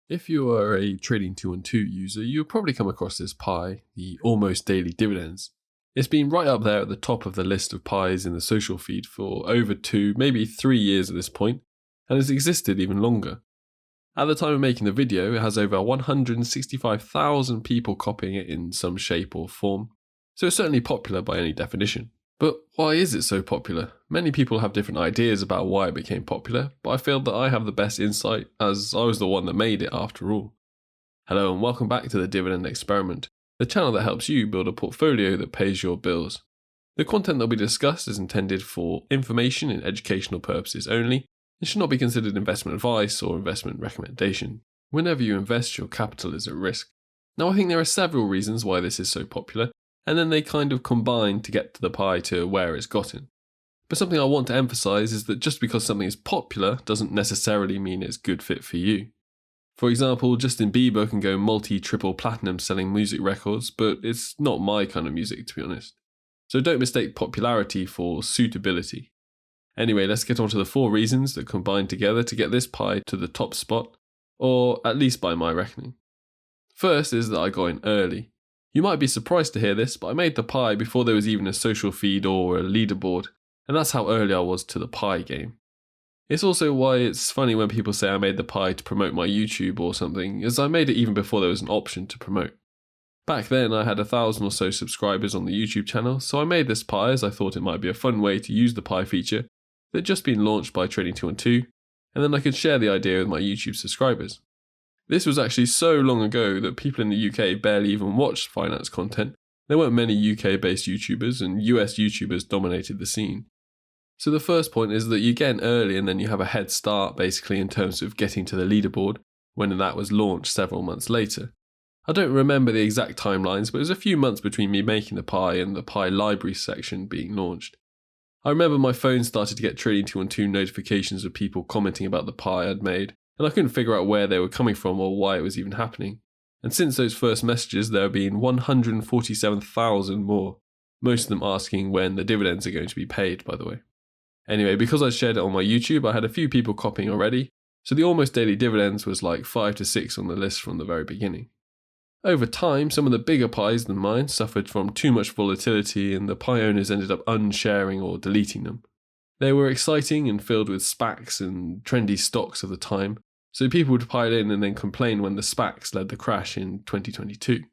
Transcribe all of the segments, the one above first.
If you are a Trading 212 user, you'll probably come across this pie, the almost daily dividends. It's been right up there at the top of the list of pies in the social feed for over 2, maybe 3 years at this point, and has existed even longer. At the time of making the video, it has over 165,000 people copying it in some shape or form, so it's certainly popular by any definition. But why is it so popular? Many people have different ideas about why it became popular, but I feel that I have the best insight as I was the one that made it after all. Hello and welcome back to the Dividend Experiment, the channel that helps you build a portfolio that pays your bills. The content that will be discussed is intended for information and educational purposes only and should not be considered investment advice or investment recommendation. Whenever you invest, your capital is at risk. Now I think there are several reasons why this is so popular, and then they kind of combine to get to the pie to where it's gotten. But something I want to emphasize is that just because something is popular doesn't necessarily mean it's a good fit for you. For example, Justin Bieber can go multi-triple platinum selling music records, but it's not my kind of music, to be honest. So don't mistake popularity for suitability. Anyway, let's get on to the 4 reasons that combine together to get this pie to the top spot, or at least by my reckoning. First is that I got in early. You might be surprised to hear this, but I made the pie before there was even a social feed or a leaderboard, and that's how early I was to the pie game. It's also why it's funny when people say I made the pie to promote my YouTube or something, as I made it even before there was an option to promote. Back then I had 1,000 or so subscribers on the YouTube channel, so I made this pie as I thought it might be a fun way to use the pie feature that had just been launched by Trading 212, and then I could share the idea with my YouTube subscribers. This was actually so long ago that people in the UK barely even watched finance content. There weren't many UK-based YouTubers, and US YouTubers dominated the scene. So the first point is that you get in early and then you have a head start basically in terms of getting to the leaderboard when that was launched several months later. I don't remember the exact timelines, but it was a few months between me making the pie and the pie library section being launched. I remember my phone started to get Trading 212 notifications of people commenting about the pie I'd made, and I couldn't figure out where they were coming from or why it was even happening. And since those first messages, there have been 147,000 more, most of them asking when the dividends are going to be paid, by the way. Anyway, because I shared it on my YouTube, I had a few people copying already, so the almost daily dividends was like 5 to 6 on the list from the very beginning. Over time, some of the bigger pies than mine suffered from too much volatility and the pie owners ended up unsharing or deleting them. They were exciting and filled with SPACs and trendy stocks of the time, so people would pile in and then complain when the SPACs led the crash in 2022.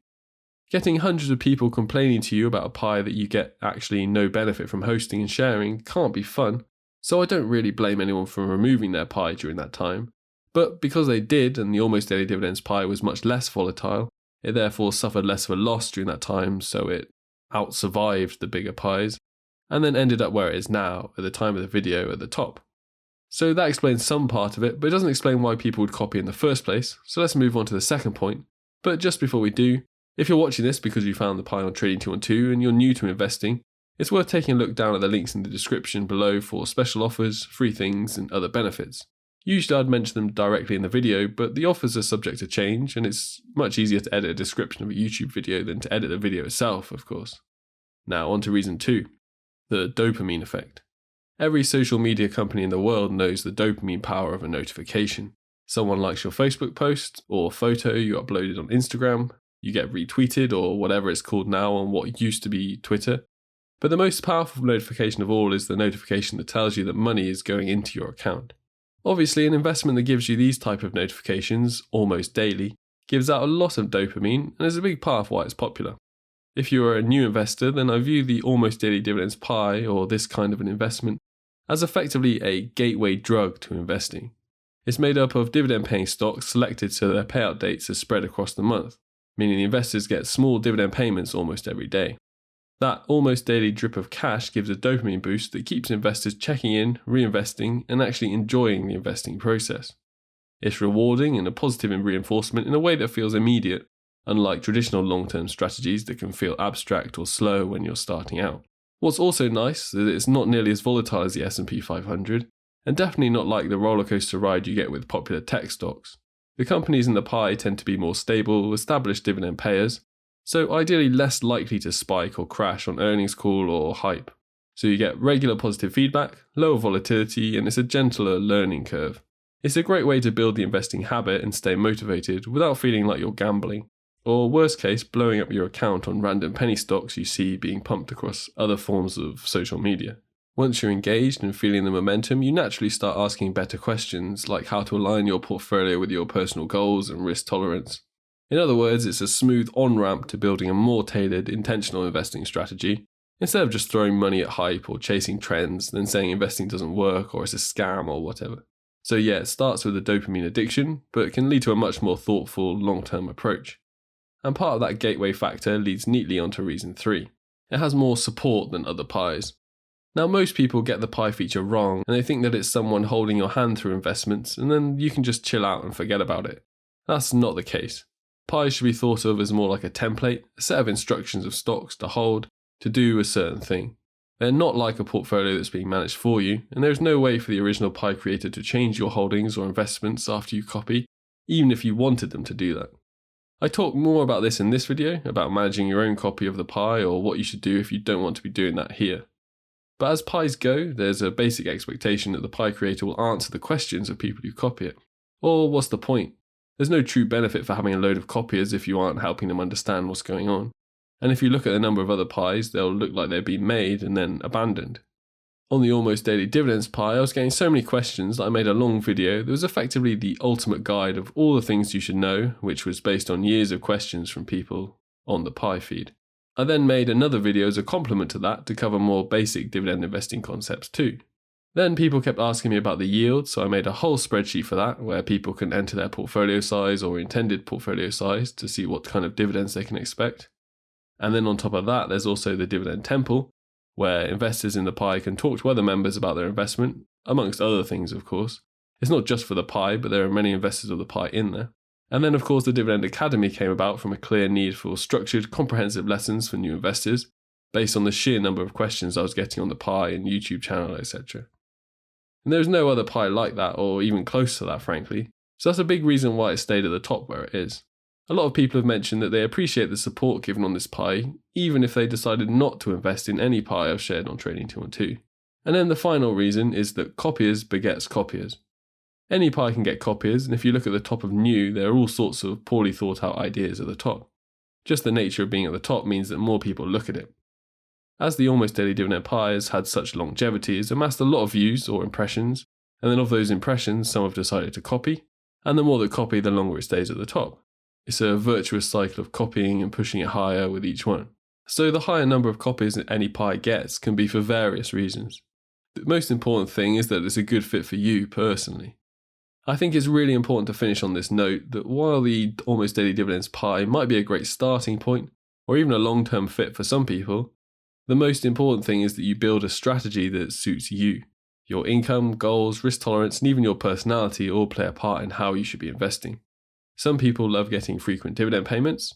Getting hundreds of people complaining to you about a pie that you get actually no benefit from hosting and sharing can't be fun, so I don't really blame anyone for removing their pie during that time. But because they did and the almost daily dividends pie was much less volatile, it therefore suffered less of a loss during that time, so it out-survived the bigger pies, and then ended up where it is now at the time of the video at the top. So that explains some part of it, but it doesn't explain why people would copy in the first place, so let's move on to the second point. But just before we do, if you're watching this because you found the pie on Trading 212 and you're new to investing, it's worth taking a look down at the links in the description below for special offers, free things and other benefits. Usually I'd mention them directly in the video, but the offers are subject to change and it's much easier to edit a description of a YouTube video than to edit the video itself, of course. Now on to reason 2, the dopamine effect. Every social media company in the world knows the dopamine power of a notification. Someone likes your Facebook post or photo you uploaded on Instagram, you get retweeted or whatever it's called now on what used to be Twitter. But the most powerful notification of all is the notification that tells you that money is going into your account. Obviously, an investment that gives you these type of notifications almost daily gives out a lot of dopamine and is a big part of why it's popular. If you are a new investor, then I view the almost daily dividends pie or this kind of an investment as effectively a gateway drug to investing. It's made up of dividend paying stocks selected so their payout dates are spread across the month, meaning the investors get small dividend payments almost every day. That almost daily drip of cash gives a dopamine boost that keeps investors checking in, reinvesting, and actually enjoying the investing process. It's rewarding and a positive reinforcement in a way that feels immediate, unlike traditional long-term strategies that can feel abstract or slow when you're starting out. What's also nice is that it's not nearly as volatile as the S&P 500, and definitely not like the rollercoaster ride you get with popular tech stocks. The companies in the pie tend to be more stable, established dividend payers, so ideally less likely to spike or crash on earnings call or hype. So you get regular positive feedback, lower volatility, and it's a gentler learning curve. It's a great way to build the investing habit and stay motivated without feeling like you're gambling, or worst case, blowing up your account on random penny stocks you see being pumped across other forms of social media. Once you're engaged and feeling the momentum, you naturally start asking better questions, like how to align your portfolio with your personal goals and risk tolerance. In other words, it's a smooth on-ramp to building a more tailored, intentional investing strategy, instead of just throwing money at hype or chasing trends, then saying investing doesn't work or it's a scam or whatever. So yeah, it starts with a dopamine addiction, but it can lead to a much more thoughtful, long-term approach. And part of that gateway factor leads neatly onto reason 3. It has more support than other pies. Now, most people get the pie feature wrong, and they think that it's someone holding your hand through investments, and then you can just chill out and forget about it. That's not the case. Pies should be thought of as more like a template, a set of instructions of stocks to hold, to do a certain thing. They're not like a portfolio that's being managed for you, and there's no way for the original pie creator to change your holdings or investments after you copy, even if you wanted them to do that. I talk more about this in this video, about managing your own copy of the pie or what you should do if you don't want to be doing that here. But as pies go, there's a basic expectation that the pie creator will answer the questions of people who copy it. Or what's the point? There's no true benefit for having a load of copiers if you aren't helping them understand what's going on. And if you look at the number of other pies, they'll look like they've been made and then abandoned. On the Almost Daily Dividends pie, I was getting so many questions that I made a long video that was effectively the ultimate guide of all the things you should know, which was based on years of questions from people on the pie feed. I then made another video as a complement to that to cover more basic dividend investing concepts too. Then people kept asking me about the yield, so I made a whole spreadsheet for that, where people can enter their portfolio size or intended portfolio size to see what kind of dividends they can expect. And then on top of that, there's also the Dividend Temple, where investors in the pie can talk to other members about their investment, amongst other things of course. It's not just for the pie, but there are many investors of the pie in there. And then of course the Dividend Academy came about from a clear need for structured, comprehensive lessons for new investors, based on the sheer number of questions I was getting on the pie and YouTube channel, etc. And there's no other pie like that, or even close to that frankly, so that's a big reason why it stayed at the top where it is. A lot of people have mentioned that they appreciate the support given on this pie, even if they decided not to invest in any pie I've shared on Trading 212. And then the final reason is that copiers begets copiers. Any pie can get copiers, and if you look at the top of new, there are all sorts of poorly thought out ideas at the top. Just the nature of being at the top means that more people look at it. As the Almost Daily Dividend pie has had such longevity, it's amassed a lot of views or impressions, and then of those impressions, some have decided to copy, and the more that copy, the longer it stays at the top. It's a virtuous cycle of copying and pushing it higher with each one. So the higher number of copies that any pie gets can be for various reasons. The most important thing is that it's a good fit for you personally. I think it's really important to finish on this note that while the Almost Daily Dividends pie might be a great starting point, or even a long-term fit for some people, the most important thing is that you build a strategy that suits you. Your income, goals, risk tolerance, and even your personality all play a part in how you should be investing. Some people love getting frequent dividend payments.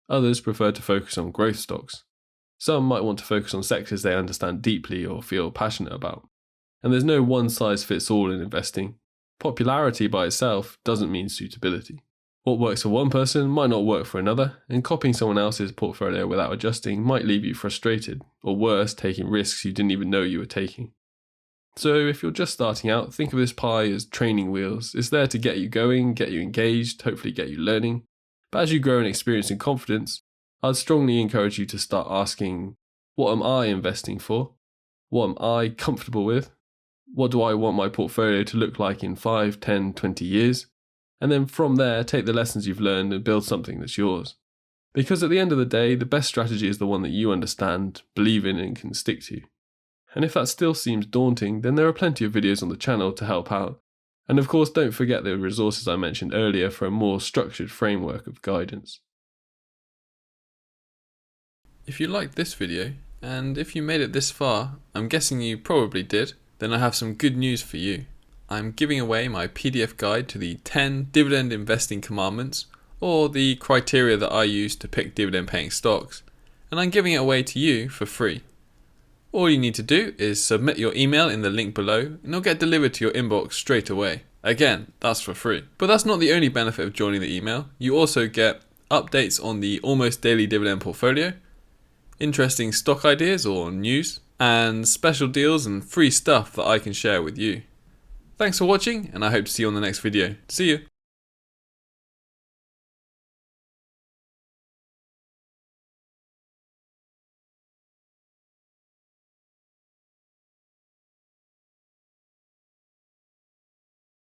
Others prefer to focus on growth stocks. Some might want to focus on sectors they understand deeply or feel passionate about. And there's no one-size-fits-all in investing. Popularity by itself doesn't mean suitability. What works for one person might not work for another, and copying someone else's portfolio without adjusting might leave you frustrated, or worse, taking risks you didn't even know you were taking. So if you're just starting out, think of this pie as training wheels. It's there to get you going, get you engaged, hopefully get you learning. But as you grow in experience and confidence, I'd strongly encourage you to start asking, what am I investing for? What am I comfortable with? What do I want my portfolio to look like in 5, 10, 20 years? And then from there, take the lessons you've learned and build something that's yours. Because at the end of the day, the best strategy is the one that you understand, believe in, and can stick to. And if that still seems daunting, then there are plenty of videos on the channel to help out. And of course, don't forget the resources I mentioned earlier for a more structured framework of guidance. If you liked this video, and if you made it this far, I'm guessing you probably did, then I have some good news for you. I'm giving away my PDF guide to the 10 dividend investing commandments, or the criteria that I use to pick dividend paying stocks, and I'm giving it away to you for free. All you need to do is submit your email in the link below and it'll get delivered to your inbox straight away. Again, that's for free. But that's not the only benefit of joining the email. You also get updates on the Almost Daily Dividend portfolio, interesting stock ideas or news, and special deals and free stuff that I can share with you. Thanks for watching, and I hope to see you on the next video. See you.